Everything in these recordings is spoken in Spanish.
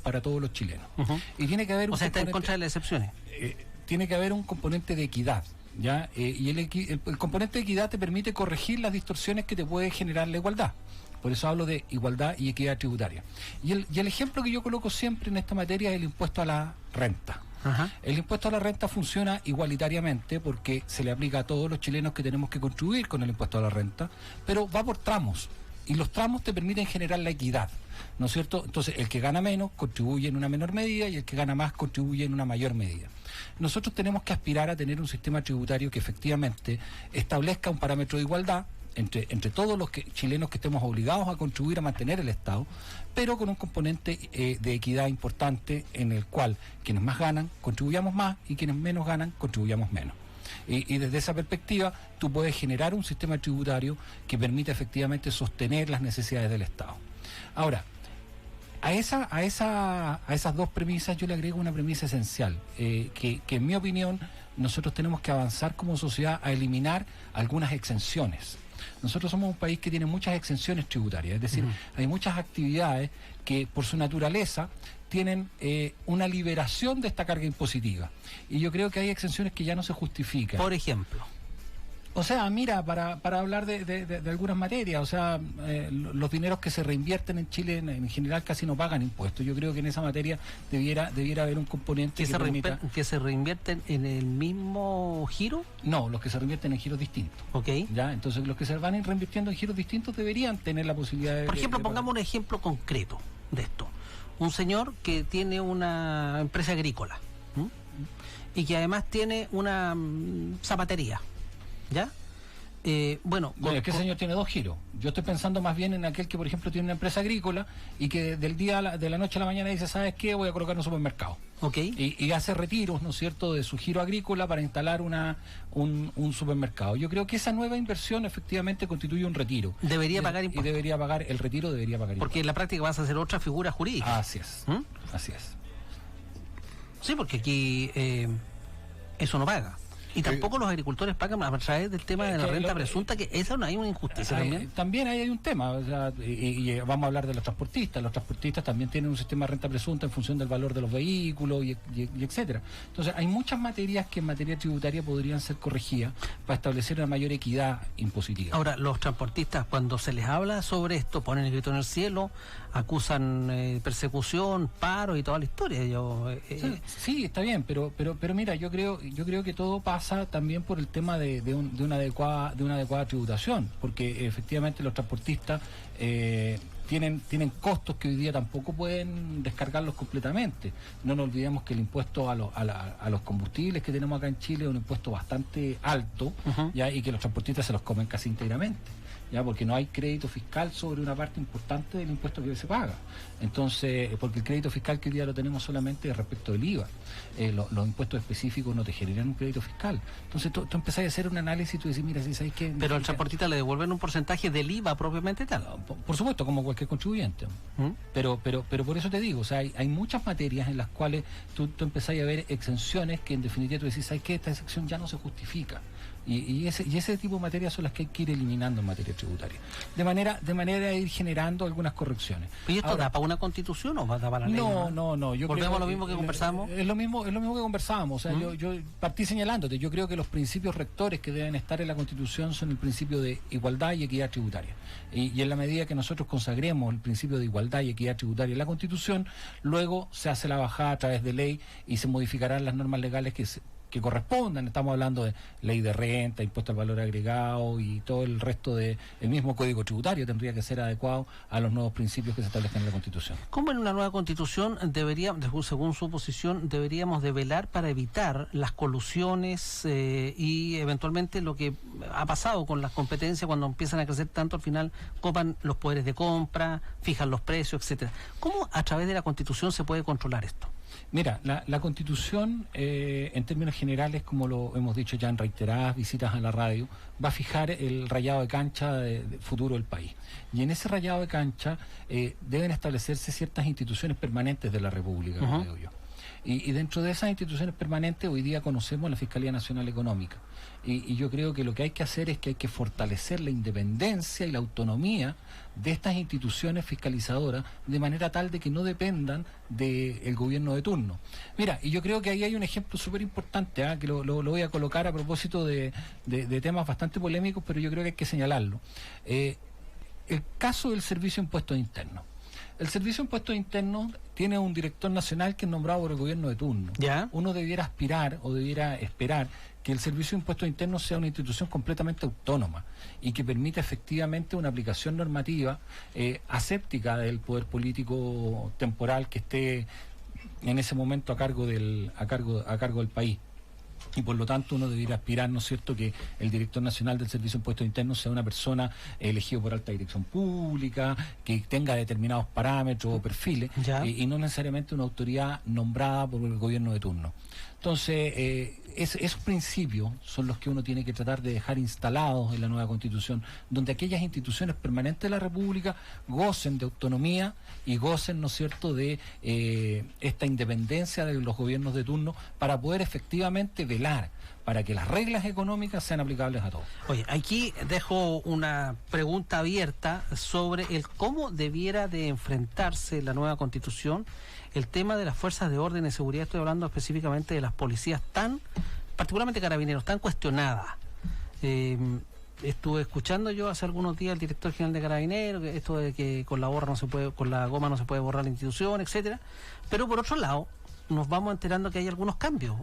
para todos los chilenos. Y tiene que haber o sea, está en contra de las excepciones. Tiene que haber un componente de equidad, ¿ya? Y el componente de equidad te permite corregir las distorsiones que te puede generar la igualdad. Por eso hablo de igualdad y equidad tributaria. Y el ejemplo que yo coloco siempre en esta materia es el impuesto a la renta. El impuesto a la renta funciona igualitariamente porque se le aplica a todos los chilenos que tenemos que contribuir con el impuesto a la renta, pero va por tramos. Y los tramos te permiten generar la equidad, ¿no es cierto? Entonces, el que gana menos contribuye en una menor medida y el que gana más contribuye en una mayor medida. Nosotros tenemos que aspirar a tener un sistema tributario que efectivamente establezca un parámetro de igualdad entre todos los chilenos que estemos obligados a contribuir a mantener el Estado, pero con un componente de equidad importante en el cual quienes más ganan contribuyamos más y quienes menos ganan contribuyamos menos. Y desde esa perspectiva tú puedes generar un sistema tributario que permita efectivamente sostener las necesidades del Estado. Ahora, a esas dos premisas yo le agrego una premisa esencial, que en mi opinión nosotros tenemos que avanzar como sociedad a eliminar algunas exenciones. Nosotros somos un país que tiene muchas exenciones tributarias, es decir, hay muchas actividades que por su naturaleza tienen una liberación de esta carga impositiva. Y yo creo que hay exenciones que ya no se justifican. Por ejemplo. O sea, mira, para hablar de algunas materias, o sea, los dineros que se reinvierten en Chile en general casi no pagan impuestos. Yo creo que en esa materia debiera haber un componente que se reinvierten en el mismo giro. No, los que se reinvierten en giros distintos. Ok. Ya, entonces los que se van reinvirtiendo en giros distintos deberían tener la posibilidad de... Por ejemplo, pongamos un ejemplo concreto de esto. Un señor que tiene una empresa agrícola y que además tiene una zapatería. ¿Ya? Bueno, es que el señor tiene dos giros. Yo estoy pensando más bien en aquel que, por ejemplo, tiene una empresa agrícola y que de la noche a la mañana dice, ¿sabes qué? Voy a colocar un supermercado. Okay. Y hace retiros, ¿no es cierto?, de su giro agrícola para instalar un supermercado. Yo creo que esa nueva inversión efectivamente constituye un retiro. Debería pagar impuestos. Y debería pagar impuestos. Porque en la práctica vas a hacer otra figura jurídica. Así es. Así es. Sí, porque aquí eso no paga. Y tampoco los agricultores pagan a través del tema de la renta presunta, que esa no hay una injusticia también. También hay un tema, o sea, y vamos a hablar de los transportistas. Los transportistas también tienen un sistema de renta presunta en función del valor de los vehículos y etcétera. Entonces, hay muchas materias que en materia tributaria podrían ser corregidas para establecer una mayor equidad impositiva. Ahora, los transportistas, cuando se les habla sobre esto, ponen el grito en el cielo, acusan persecución, paro y toda la historia. Sí, está bien, pero mira, yo creo que todo pasa también por el tema de una adecuada tributación, porque efectivamente los transportistas tienen costos que hoy día tampoco pueden descargarlos completamente. No nos olvidemos que el impuesto a los combustibles que tenemos acá en Chile es un impuesto bastante alto, ¿ya? Y que los transportistas se los comen casi íntegramente, ¿ya? Porque no hay crédito fiscal sobre una parte importante del impuesto que se paga. Entonces, porque el crédito fiscal que hoy día lo tenemos solamente respecto del IVA. Los impuestos específicos no te generan un crédito fiscal. Entonces tú empezás a hacer un análisis y tú decís, mira, si sabes que... Pero al transportista le devuelven un porcentaje del IVA propiamente tal. Por supuesto, como cualquier contribuyente. Pero por eso te digo, o sea, hay muchas materias en las cuales tú empezás a ver exenciones que en definitiva tú decís, ¿sabes qué? Esta exención ya no se justifica. Y ese tipo de materias son las que hay que ir eliminando en materia tributaria. De manera de ir generando algunas correcciones. ¿Y esto da para una constitución o va a dar para la ley? No. ¿Volvemos a lo mismo que conversamos? Es lo mismo que conversábamos. O sea, yo partí señalándote. Yo creo que los principios rectores que deben estar en la constitución son el principio de igualdad y equidad tributaria. Y en la medida que nosotros consagremos el principio de igualdad y equidad tributaria en la constitución, luego se hace la bajada a través de ley y se modificarán las normas legales que correspondan. Estamos hablando de ley de renta, impuesto al valor agregado y todo el resto del mismo código tributario tendría que ser adecuado a los nuevos principios que se establecen en la Constitución. ¿Cómo en una nueva Constitución según su posición, deberíamos de velar para evitar las colusiones y eventualmente lo que ha pasado con las competencias cuando empiezan a crecer tanto, al final copan los poderes de compra, fijan los precios, etcétera? ¿Cómo a través de la Constitución se puede controlar esto? Mira, la Constitución, en términos generales, como lo hemos dicho ya en reiteradas visitas a la radio, va a fijar el rayado de cancha de futuro del país. Y en ese rayado de cancha deben establecerse ciertas instituciones permanentes de la República, creo yo. Y dentro de esas instituciones permanentes hoy día conocemos la Fiscalía Nacional Económica. Y yo creo que lo que hay que hacer es que hay que fortalecer la independencia y la autonomía de estas instituciones fiscalizadoras de manera tal de que no dependan del gobierno de turno. Mira, y yo creo que ahí hay un ejemplo súper importante, que lo voy a colocar a propósito de temas bastante polémicos, pero yo creo que hay que señalarlo. El caso del Servicio de Impuestos Internos. El Servicio de Impuestos Internos tiene un director nacional que es nombrado por el gobierno de turno. ¿Ya? Uno debiera aspirar o debiera esperar que el Servicio de Impuestos Internos sea una institución completamente autónoma y que permita efectivamente una aplicación normativa aséptica del poder político temporal que esté en ese momento a cargo del país. Y por lo tanto uno debería aspirar, ¿no es cierto?, que el director nacional del Servicio de Impuestos Internos sea una persona elegido por alta dirección pública, que tenga determinados parámetros o perfiles, y no necesariamente una autoridad nombrada por el gobierno de turno. Entonces, esos principios son los que uno tiene que tratar de dejar instalados en la nueva Constitución, donde aquellas instituciones permanentes de la República gocen de autonomía y gocen, ¿no es cierto?, de esta independencia de los gobiernos de turno para poder efectivamente velar para que las reglas económicas sean aplicables a todos. Oye, aquí dejo una pregunta abierta sobre el cómo debiera de enfrentarse la nueva Constitución el tema de las fuerzas de orden y seguridad. Estoy hablando específicamente de las policías particularmente carabineros, tan cuestionadas. Estuve escuchando yo hace algunos días al director general de Carabineros, que esto de que con la goma no se puede borrar la institución, etcétera. Pero por otro lado, nos vamos enterando que hay algunos cambios.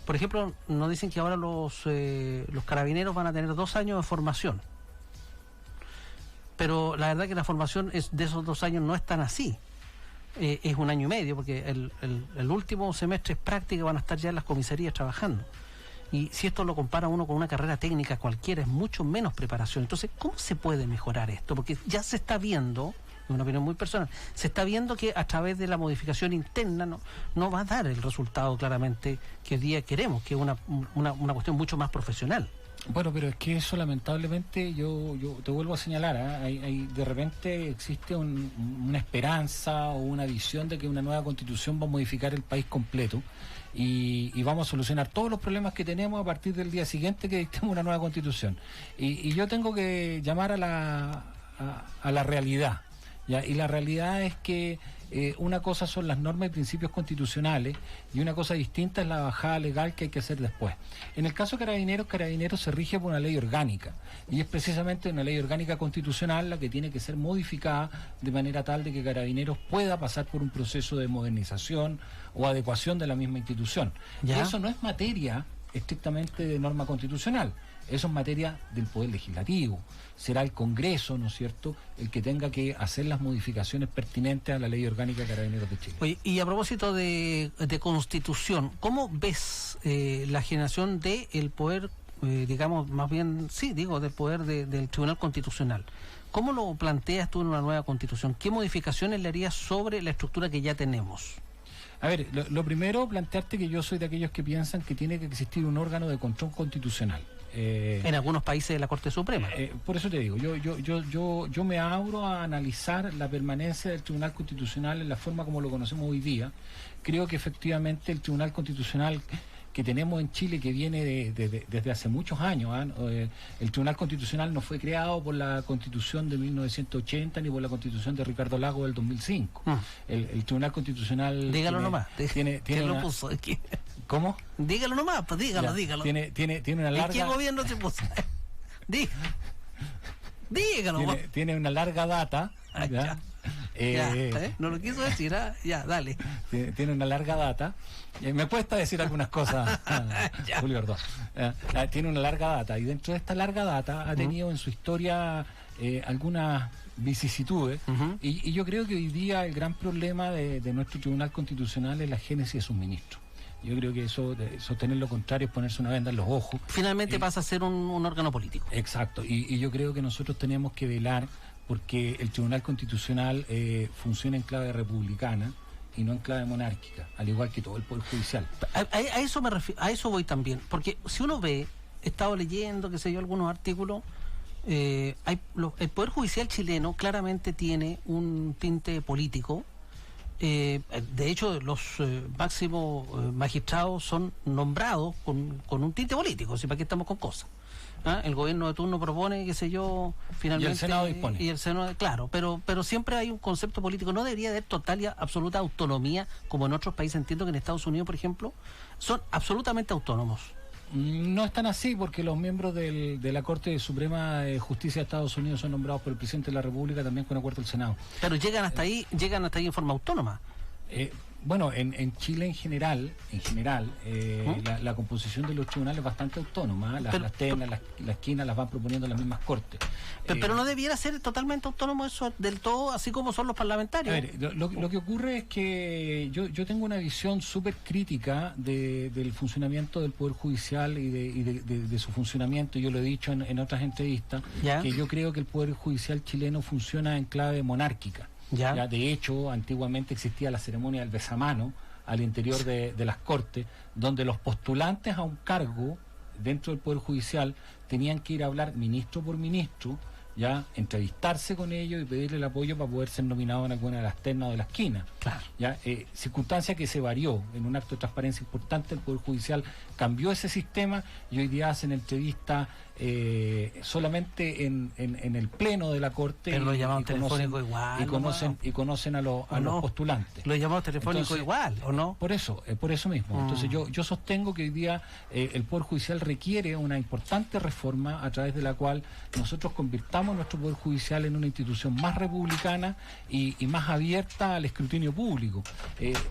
Por ejemplo, nos dicen que ahora los carabineros van a tener 2 años de formación. Pero la verdad que la formación de esos 2 años no es tan así. Es 1 año y medio, porque el último semestre es práctica, van a estar ya en las comisarías trabajando. Y si esto lo compara uno con una carrera técnica cualquiera, es mucho menos preparación. Entonces, ¿cómo se puede mejorar esto? Porque ya se está viendo, es una opinión muy personal, se está viendo que a través de la modificación interna no va a dar el resultado claramente que hoy día queremos, que es una cuestión mucho más profesional. Bueno, pero es que eso lamentablemente yo te vuelvo a señalar, de repente existe una esperanza o una visión de que una nueva Constitución va a modificar el país completo y vamos a solucionar todos los problemas que tenemos a partir del día siguiente que dictemos una nueva Constitución. Y yo tengo que llamar a la realidad, ¿ya? Y la realidad es que una cosa son las normas y principios constitucionales y una cosa distinta es la bajada legal que hay que hacer después. En el caso de Carabineros se rige por una ley orgánica y es precisamente una ley orgánica constitucional la que tiene que ser modificada de manera tal de que Carabineros pueda pasar por un proceso de modernización o adecuación de la misma institución. ¿Ya? Y eso no es materia estrictamente de norma constitucional. Eso es materia del Poder Legislativo. Será el Congreso, ¿no es cierto?, el que tenga que hacer las modificaciones pertinentes a la Ley Orgánica de Carabineros de Chile. Oye, y a propósito de Constitución, ¿cómo ves la generación del poder, digamos, más bien, sí, digo, del poder del Tribunal Constitucional? ¿Cómo lo planteas tú en una nueva Constitución? ¿Qué modificaciones le harías sobre la estructura que ya tenemos? A ver, lo primero, plantearte que yo soy de aquellos que piensan que tiene que existir un órgano de control constitucional. En algunos países de la Corte Suprema. Por eso te digo, yo me abro a analizar la permanencia del Tribunal Constitucional en la forma como lo conocemos hoy día. Creo que efectivamente el Tribunal Constitucional que tenemos en Chile, que viene desde hace muchos años, el Tribunal Constitucional no fue creado por la Constitución de 1980 ni por la Constitución de Ricardo Lagos del 2005. El Tribunal Constitucional... Dígalo nomás. ¿Tiene lo puso aquí? ¿Cómo? Dígalo nomás, pues dígalo. Tiene una larga... ¿En qué gobierno se puso? Dígalo. Tiene una larga data. ¿Ya? No lo quiso decir, ya, dale. Tiene una larga data. Me cuesta decir algunas cosas, Julio Ordóñez. Tiene una larga data y dentro de esta larga data ha tenido en su historia algunas vicisitudes y yo creo que hoy día el gran problema de nuestro Tribunal Constitucional es la génesis de sus ministros. Yo creo que eso, de sostener lo contrario, es ponerse una venda en los ojos. Finalmente pasa a ser un órgano político. Exacto, y yo creo que nosotros tenemos que velar porque el Tribunal Constitucional funciona en clave republicana y no en clave monárquica, al igual que todo el Poder Judicial. A eso me refiero, a eso voy también, porque si uno ve, he estado leyendo, qué sé yo, algunos artículos, el Poder Judicial chileno claramente tiene un tinte político, De hecho, los máximos magistrados son nombrados con un tinte político, si para qué estamos con cosas. ¿Ah? El gobierno de turno propone, qué sé yo, finalmente... Y el Senado dispone. Y el Senado, claro, pero siempre hay un concepto político. No debería haber total y absoluta autonomía, como en otros países. Entiendo que en Estados Unidos, por ejemplo, son absolutamente autónomos. No es tan así, porque los miembros de la Corte Suprema de Justicia de Estados Unidos son nombrados por el presidente de la República, también con acuerdo del Senado. Pero llegan hasta ahí en forma autónoma. Bueno, en Chile en general, la composición de los tribunales es bastante autónoma. Las ternas, las esquinas las van proponiendo las mismas cortes. Pero no debiera ser totalmente autónomo eso del todo, así como son los parlamentarios. A ver, lo que ocurre es que yo tengo una visión súper crítica del funcionamiento del Poder Judicial y de su funcionamiento. Yo lo he dicho en otras entrevistas, que yo creo que el Poder Judicial chileno funciona en clave monárquica. Ya, de hecho, antiguamente existía la ceremonia del besamano al interior de las Cortes, donde los postulantes a un cargo dentro del Poder Judicial tenían que ir a hablar ministro por ministro, ya entrevistarse con ellos y pedirle el apoyo para poder ser nominado en alguna de las ternas o de la esquina. Claro. Ya, circunstancia que se varió en un acto de transparencia importante. El Poder Judicial cambió ese sistema y hoy día hacen entrevistas solamente en el pleno de la Corte. Pero lo llamaban telefónico igual. Y conocen a los postulantes. Lo llamamos telefónico Entonces, igual, ¿o no? Por eso mismo. Entonces yo sostengo que hoy día el Poder Judicial requiere una importante reforma a través de la cual nosotros convirtamos nuestro Poder Judicial en una institución más republicana y más abierta al escrutinio público.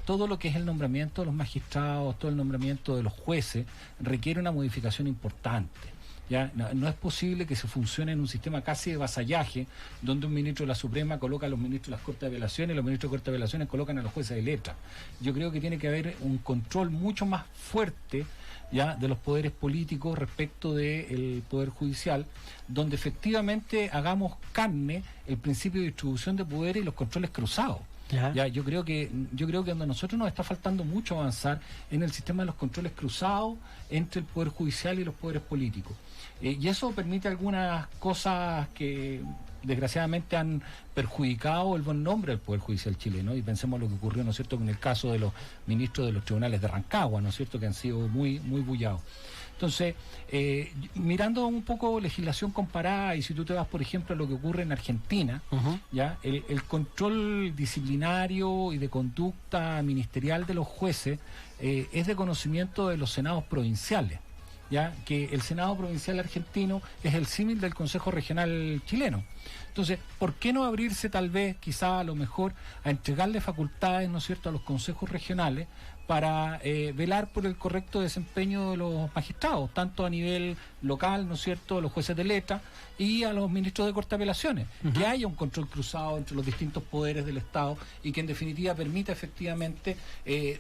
Todo lo que es el nombramiento de los magistrados, todo el nombramiento de los jueces, requiere una modificación importante. Ya no es posible que se funcione en un sistema casi de vasallaje, donde un ministro de la Suprema coloca a los ministros de las Cortes de Apelaciones y los ministros de Cortes de Apelaciones colocan a los jueces de letra. Yo creo que tiene que haber un control mucho más fuerte ya de los poderes políticos respecto del Poder Judicial, donde efectivamente hagamos carne el principio de distribución de poderes y los controles cruzados. Ya, yo creo que a nosotros nos está faltando mucho avanzar en el sistema de los controles cruzados entre el Poder Judicial y los poderes políticos. Y eso permite algunas cosas que desgraciadamente han perjudicado el buen nombre del Poder Judicial chileno, y pensemos lo que ocurrió, ¿no es cierto?, con el caso de los ministros de los tribunales de Rancagua, ¿no es cierto?, que han sido muy bullados. Entonces, mirando un poco legislación comparada, y si tú te vas, por ejemplo, a lo que ocurre en Argentina, ya el control disciplinario y de conducta ministerial de los jueces es de conocimiento de los senados provinciales, ya que el Senado Provincial argentino es el símil del Consejo Regional chileno. Entonces, ¿por qué no abrirse tal vez, quizá a lo mejor, a entregarle facultades, ¿no es cierto?, a los consejos regionales para velar por el correcto desempeño de los magistrados, tanto a nivel local, ¿no es cierto?, los jueces de letra y a los ministros de Corte de Apelaciones, que haya un control cruzado entre los distintos poderes del Estado y que en definitiva permita efectivamente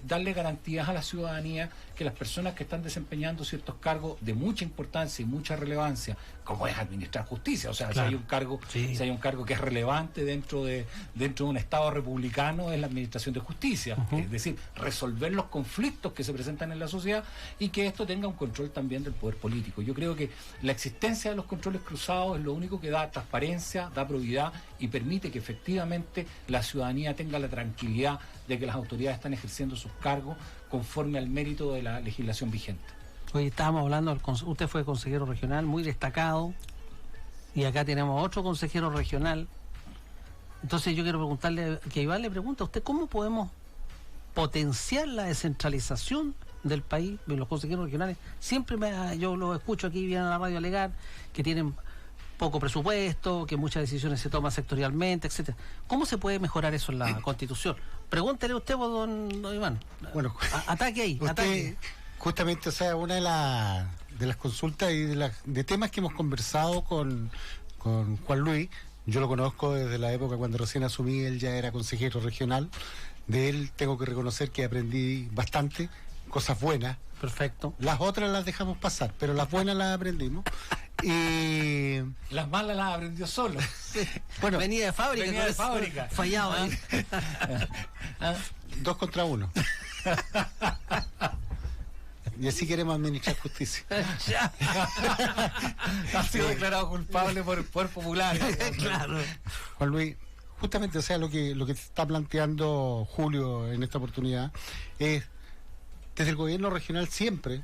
darle garantías a la ciudadanía que las personas que están desempeñando ciertos cargos de mucha importancia y mucha relevancia, como es administrar justicia, o sea, claro, si hay un cargo que es relevante dentro de un Estado republicano, es la administración de justicia, es decir, resolver los conflictos que se presentan en la sociedad y que esto tenga un control también del poder político. Yo creo que la existencia de los controles cruzados es lo único que da transparencia, da probidad y permite que efectivamente la ciudadanía tenga la tranquilidad de que las autoridades están ejerciendo sus cargos conforme al mérito de la legislación vigente. Hoy estábamos hablando, usted fue consejero regional muy destacado y acá tenemos otro consejero regional. Entonces yo quiero preguntarle, que Iván le pregunta a usted, ¿cómo podemos potenciar la descentralización del país? Los consejeros regionales siempre yo los escucho aquí, vienen a la radio a alegar que tienen poco presupuesto, que muchas decisiones se toman sectorialmente, etcétera. ¿Cómo se puede mejorar eso en la Constitución? Pregúntele usted, don Iván. Bueno, ataque ahí, usted, ataque. Justamente, o sea, una de las consultas y de temas que hemos conversado con Juan Luis, yo lo conozco desde la época cuando recién asumí, él ya era consejero regional. De él tengo que reconocer que aprendí bastante, cosas buenas. Perfecto. Las otras las dejamos pasar, pero las buenas las aprendimos. Y las malas las aprendió solo. Bueno, venía de fábrica. Fallado, ¿eh? 2 contra 1. Y así queremos administrar justicia. Ha sido declarado culpable por el poder popular. Claro. Juan Luis, justamente, o sea, lo que está planteando Julio en esta oportunidad es, desde el gobierno regional siempre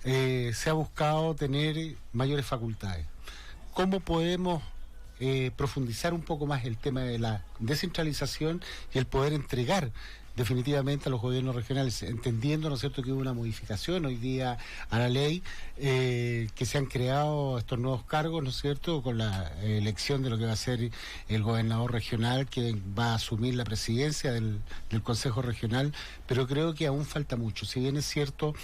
se ha buscado tener mayores facultades. ¿Cómo podemos profundizar un poco más el tema de la descentralización y el poder entregar definitivamente a los gobiernos regionales, entendiendo, ¿no es cierto?, que hubo una modificación hoy día a la ley, que se han creado estos nuevos cargos, ¿no es cierto?, con la elección de lo que va a ser el gobernador regional, que va a asumir la presidencia del Consejo Regional, pero creo que aún falta mucho. Si bien es cierto,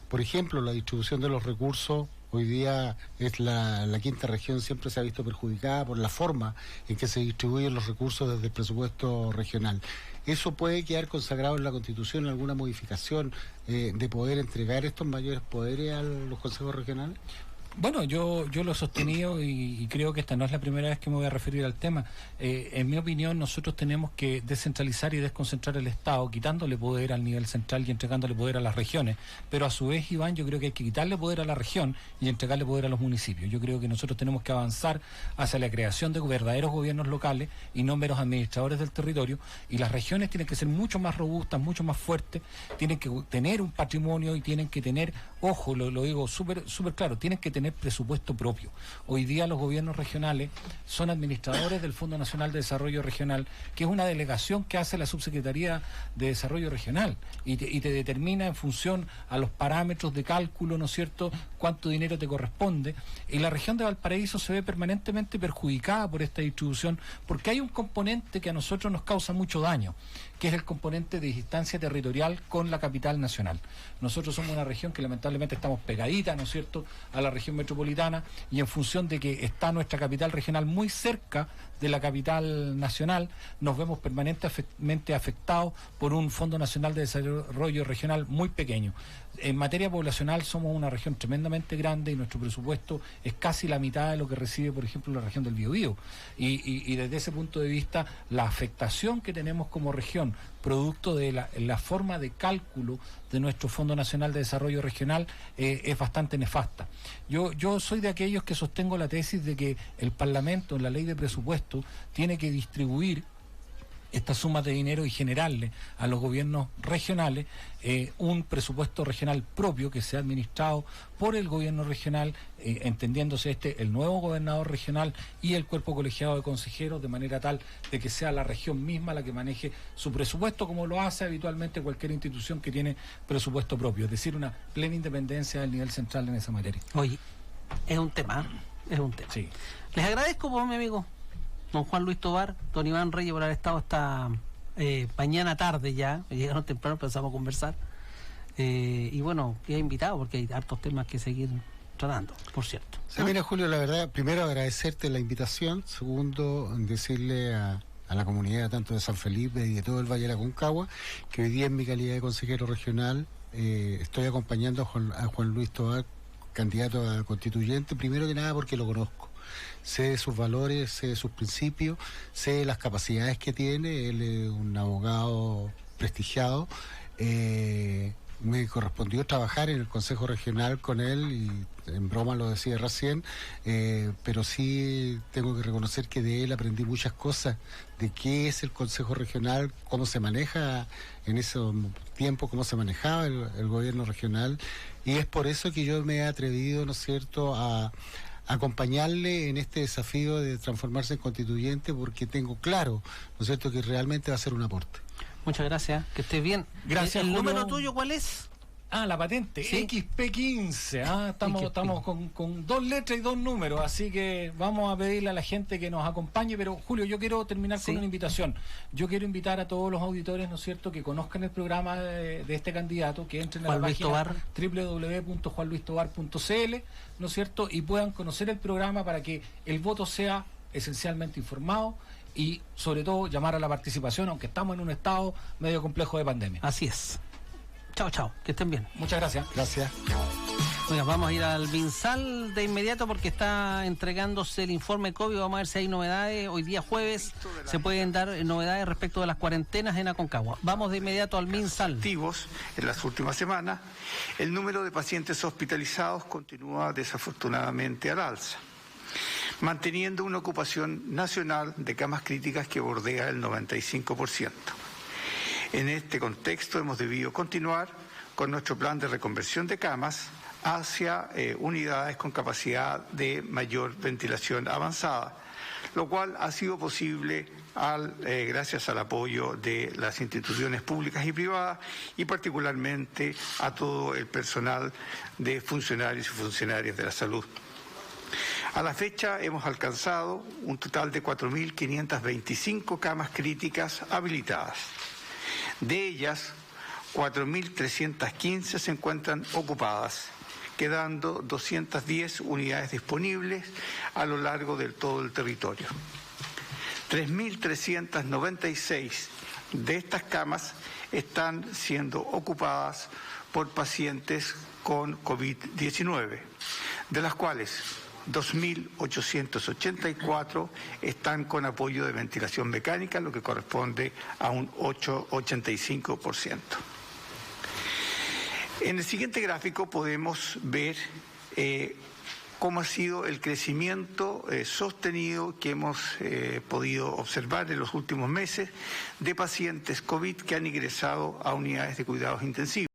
por ejemplo, la distribución de los recursos, hoy día es la quinta región, siempre se ha visto perjudicada por la forma en que se distribuyen los recursos desde el presupuesto regional. ¿Eso puede quedar consagrado en la Constitución, en alguna modificación de poder entregar estos mayores poderes a los consejos regionales? Bueno, yo lo he sostenido y creo que esta no es la primera vez que me voy a referir al tema. En mi opinión, nosotros tenemos que descentralizar y desconcentrar el Estado, quitándole poder al nivel central y entregándole poder a las regiones. Pero a su vez, Iván, yo creo que hay que quitarle poder a la región y entregarle poder a los municipios. Yo creo que nosotros tenemos que avanzar hacia la creación de verdaderos gobiernos locales y no meros administradores del territorio. Y las regiones tienen que ser mucho más robustas, mucho más fuertes, tienen que tener un patrimonio y tienen que tener, ojo, lo digo súper claro, tienen que tener presupuesto propio. Hoy día los gobiernos regionales son administradores del Fondo Nacional de Desarrollo Regional, que es una delegación que hace la Subsecretaría de Desarrollo Regional y te determina en función a los parámetros de cálculo, ¿no es cierto?, cuánto dinero te corresponde. Y la región de Valparaíso se ve permanentemente perjudicada por esta distribución, porque hay un componente que a nosotros nos causa mucho daño, que es el componente de distancia territorial con la capital nacional. Nosotros somos una región que lamentablemente estamos pegadita, ¿no es cierto?, a la región metropolitana, y en función de que está nuestra capital regional muy cerca de la capital nacional, nos vemos permanentemente afectados por un Fondo Nacional de Desarrollo Regional muy pequeño. En materia poblacional somos una región tremendamente grande y nuestro presupuesto es casi la mitad de lo que recibe, por ejemplo, la región del Biobío. Y desde ese punto de vista, la afectación que tenemos como región, producto de la forma de cálculo de nuestro Fondo Nacional de Desarrollo Regional, es bastante nefasta. Yo soy de aquellos que sostengo la tesis de que el Parlamento, en la ley de presupuesto, tiene que distribuir estas sumas de dinero y generarle a los gobiernos regionales un presupuesto regional propio que sea administrado por el gobierno regional, entendiéndose el nuevo gobernador regional y el cuerpo colegiado de consejeros, de manera tal de que sea la región misma la que maneje su presupuesto, como lo hace habitualmente cualquier institución que tiene presupuesto propio, es decir, una plena independencia del nivel central en esa materia. Oye, es un tema. Sí. Les agradezco, mi amigo don Juan Luis Tovar, don Iván Reyes, por haber estado esta mañana tarde ya. Llegaron temprano, empezamos a conversar. Y bueno, he invitado porque hay hartos temas que seguir tratando, por cierto. Sí, mira, Julio, la verdad, primero agradecerte la invitación. Segundo, decirle a la comunidad tanto de San Felipe y de todo el Valle de la Concagua que hoy día, en mi calidad de consejero regional, estoy acompañando a Juan Luis Tovar, candidato a constituyente, primero que nada porque lo conozco. Sé de sus valores, sé de sus principios, sé de las capacidades que tiene. Él es un abogado prestigiado. Me correspondió trabajar en el Consejo Regional con él y en broma lo decía recién, pero sí tengo que reconocer que de él aprendí muchas cosas, de qué es el Consejo Regional, cómo se maneja en ese tiempo, cómo se manejaba el gobierno regional, y es por eso que yo me he atrevido, ¿no es cierto?, a acompañarle en este desafío de transformarse en constituyente, porque tengo claro, ¿no es cierto?, que realmente va a ser un aporte. Muchas gracias, que estés bien. Gracias, ¿El Julio. número tuyo cuál es? La patente, ¿Sí? XP15. Estamos con 2 letras y 2 números, así que vamos a pedirle a la gente que nos acompañe. Pero, Julio, yo quiero terminar con una invitación. Yo quiero invitar a todos los auditores, ¿no es cierto?, que conozcan el programa de este candidato, que entren a la página www.juanluistovar.cl, ¿no es cierto?, y puedan conocer el programa para que el voto sea esencialmente informado y, sobre todo, llamar a la participación, aunque estamos en un estado medio complejo de pandemia. Así es. Chao, que estén bien. Muchas gracias. Gracias. Oiga, vamos a ir al MinSal de inmediato porque está entregándose el informe COVID. Vamos a ver si hay novedades. Hoy día jueves se pueden dar novedades respecto de las cuarentenas en Aconcagua. Vamos de inmediato al MinSal. Activos en las últimas semanas, el número de pacientes hospitalizados continúa desafortunadamente al alza. manteniendo una ocupación nacional de camas críticas que bordea el 95%. En este contexto hemos debido continuar con nuestro plan de reconversión de camas hacia unidades con capacidad de mayor ventilación avanzada, lo cual ha sido posible gracias al apoyo de las instituciones públicas y privadas y particularmente a todo el personal de funcionarios y funcionarias de la salud. A la fecha hemos alcanzado un total de 4.525 camas críticas habilitadas. De ellas, 4.315 se encuentran ocupadas, quedando 210 unidades disponibles a lo largo de todo el territorio. 3.396 de estas camas están siendo ocupadas por pacientes con COVID-19, de las cuales 2.884 están con apoyo de ventilación mecánica, lo que corresponde a un 85%. En el siguiente gráfico podemos ver cómo ha sido el crecimiento sostenido que hemos podido observar en los últimos meses de pacientes COVID que han ingresado a unidades de cuidados intensivos.